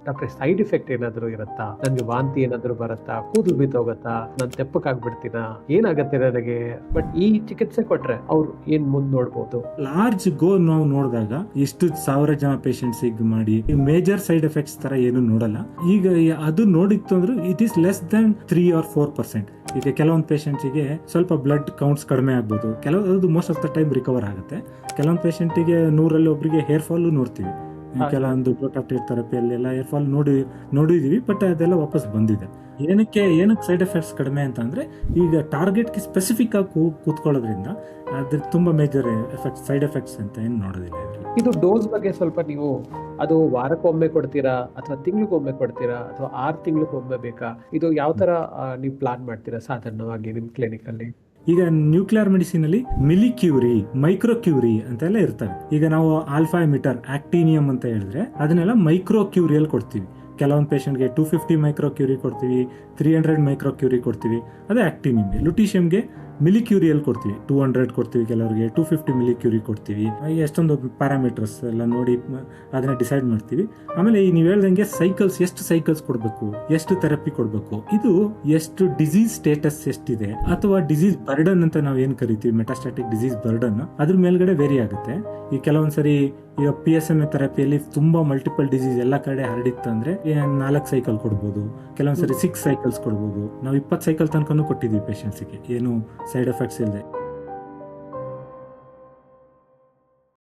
Doctor side effect ಏನಾದ್ರು ಇರುತ್ತಾ, ನನ್ಗೆ ವಾಂತಿ ಏನಾದ್ರು ಬರುತ್ತಾ, ಕೂದಲು ಬಿದ್ದೋಗತ್ತಾ, ನಾನು ತೆಪ್ಪಕ್ಕಾಗ್ಬಿಡ್ತೀನಾ, ಏನಾಗತ್ತೆ ನನಗೆ, ಬಟ್ ಈ ಚಿಕಿತ್ಸೆ ಕೊಟ್ರೆ ಅವ್ರು ಏನ್ ಮುಂದ್ ನೋಡ್ಬೋದು? ಲಾರ್ಜ್ ಗೋ ನಾವು ನೋಡಿದಾಗ ಎಷ್ಟು 1000 ಜನ ಪೇಷಂಟ್ಸ್ ಮಾಡಿ ಮೇಜರ್ ಸೈಡ್ ಎಫೆಕ್ಟ್ಸ್ ತರ ಏನು ನೋಡಲ್ಲ. ಈಗ ಅದು ನೋಡಿತ್ತು ಅಂದ್ರೆ it is less than 3 or 4%. ಈಗ ಕೆಲವೊಂದು ಪೇಷಂಟ್ಸಿಗೆ ಸ್ವಲ್ಪ ಬ್ಲಡ್ ಕೌಂಟ್ಸ್ ಕಡಿಮೆ ಆಗ್ಬೋದು, ಕೆಲವೊಂದು most of the time recover ಆಗುತ್ತೆ. ಕೆಲವೊಂದು ಪೇಷಂಟಿಗೆ 100ರಲ್ಲಿ ಒಬ್ಬರಿಗೆ ಹೇರ್ ಫಾಲು ನೋಡ್ತೀವಿ, ಕೆಲವೊಂದು ಪ್ರೊಟೆಕ್ಟಿವ್ ಥೆರಪಿಯಲ್ಲೆಲ್ಲ ಹೇರ್ ಫಾಲ್ ನೋಡಿದೀವಿ, ಬಟ್ ಅದೆಲ್ಲ ವಾಪಸ್ ಬಂದಿದೆ. ಏನಕ್ಕೆ ಸೈಡ್ ಎಫೆಕ್ಟ್ಸ್ ಕಡಿಮೆ ಅಂತ ಅಂದ್ರೆ ಈಗ ಟಾರ್ಗೆಟ್ಗೆ ಸ್ಪೆಸಿಫಿಕ್ ಆಗಿ ಕೂತ್ಕೊಳ್ಳೋದ್ರಿಂದ ಅದ್ರ ತುಂಬಾ ಮೇಜರ್ ಎಫೆಕ್ಟ್ಸ್ ಸೈಡ್ ಎಫೆಕ್ಟ್ಸ್ ಅಂತ ಏನು ನೋಡೋದಿಲ್ಲ. ಇದು ಡೋಸ್ ಬಗ್ಗೆ ಸ್ವಲ್ಪ ನೀವು ಅದು ವಾರಕ್ಕೊಮ್ಮೆ ಕೊಡ್ತೀರಾ ಅಥವಾ ತಿಂಗಳಿಗೊಮ್ಮೆ ಕೊಡ್ತೀರಾ ಅಥವಾ 6 ತಿಂಗಳಿಗೊಮ್ಮೆ ಬೇಕಾ? ಇದು ಯಾವ ತರ ನೀವು ಪ್ಲಾನ್ ಮಾಡ್ತೀರಾ ಸಾಧಾರಣವಾಗಿ ನಿಮ್ ಕ್ಲಿನಿಕ್ ಅಲ್ಲಿ? ಈಗ ನ್ಯೂಕ್ಲಿಯರ್ ಮೆಡಿಸಿನ್ ಅಲ್ಲಿ ಮಿಲಿಕ್ಯೂರಿ, ಮೈಕ್ರೋಕ್ಯೂರಿ ಅಂತೆಲ್ಲ ಇರ್ತವೆ. ಈಗ ನಾವು ಆಲ್ಫಾ ಎಮಿಟರ್, ಆಕ್ಟಿನಿಯಂ ಅಂತ ಹೇಳಿದ್ರೆ ಅದನ್ನೆಲ್ಲ ಮೈಕ್ರೋಕ್ಯೂರಿಯಲ್ಲಿ ಕೊಡ್ತೀವಿ. ಕೆಲವೊಂದು ಪೇಷಂಟ್ಗೆ 250 ಮೈಕ್ರೋಕ್ಯೂರಿ ಕೊಡ್ತೀವಿ, 300 ಮೈಕ್ರೋಕ್ಯೂರಿ ಕೊಡ್ತೀವಿ, ಅದೇ ಆಕ್ಟಿನಿಯಂಗೆ. ಲುಟೀಶಿಯಂಗೆ ಮಿಲಿಕ್ಯೂರಿಯಲ್ಲಿ ಕೊಡ್ತೀವಿ, 200 ಕೊಡ್ತೀವಿ, ಕೆಲವರಿಗೆ 250 ಮಿಲಿಕ್ಯೂರಿ ಕೊಡ್ತೀವಿ. ಎಷ್ಟೊಂದು ಪ್ಯಾರಾಮೀಟರ್ಸ್ ಎಲ್ಲ ನೋಡಿ ಅದನ್ನ ಡಿಸೈಡ್ ಮಾಡ್ತೀವಿ. ಆಮೇಲೆ ನೀವು ಹೇಳ್ದಂಗೆ ಸೈಕಲ್ಸ್, ಎಷ್ಟು ಸೈಕಲ್ಸ್ ಕೊಡಬೇಕು, ಎಷ್ಟು ಥೆರಪಿ ಕೊಡಬೇಕು, ಇದು ಎಷ್ಟು ಡಿಸೀಸ್ ಸ್ಟೇಟಸ್ ಎಷ್ಟಿದೆ ಅಥವಾ ಡಿಸೀಸ್ ಬರ್ಡನ್ ಅಂತ ನಾವು ಏನು ಕರಿತೀವಿ, ಮೆಟಾಸ್ಟಾಟಿಕ್ ಡಿಸೀಸ್ ಬರ್ಡನ್, ಅದ್ರ ಮೇಲ್ಗಡೆ ವೇರಿ ಆಗುತ್ತೆ. ಈ ಕೆಲವೊಂದ್ಸರಿ ಈಗ PSMA ಥೆರಪಿಯಲ್ಲಿ ತುಂಬಾ ಮಲ್ಟಿಪಲ್ ಡಿಸೀಸ್ ಎಲ್ಲ ಕಡೆ ಹರಡಿತ್ತು ಅಂದ್ರೆ 4 ಸೈಕಲ್ ಕೊಡ್ಬೋದು, ಕೆಲವೊಂದ್ಸರಿ 6 ಸೈಕಲ್ಸ್ ಕೊಡ್ಬೋದು. ನಾವು 20 ಸೈಕಲ್ ತನಕನೂ ಕೊಟ್ಟಿದ್ದೀವಿ ಪೇಷಂಟ್ಸ್ಗೆ, ಏನು ಸೈಡ್ ಎಫೆಕ್ಟ್ಸ್ ಇಲ್ಲದೆ.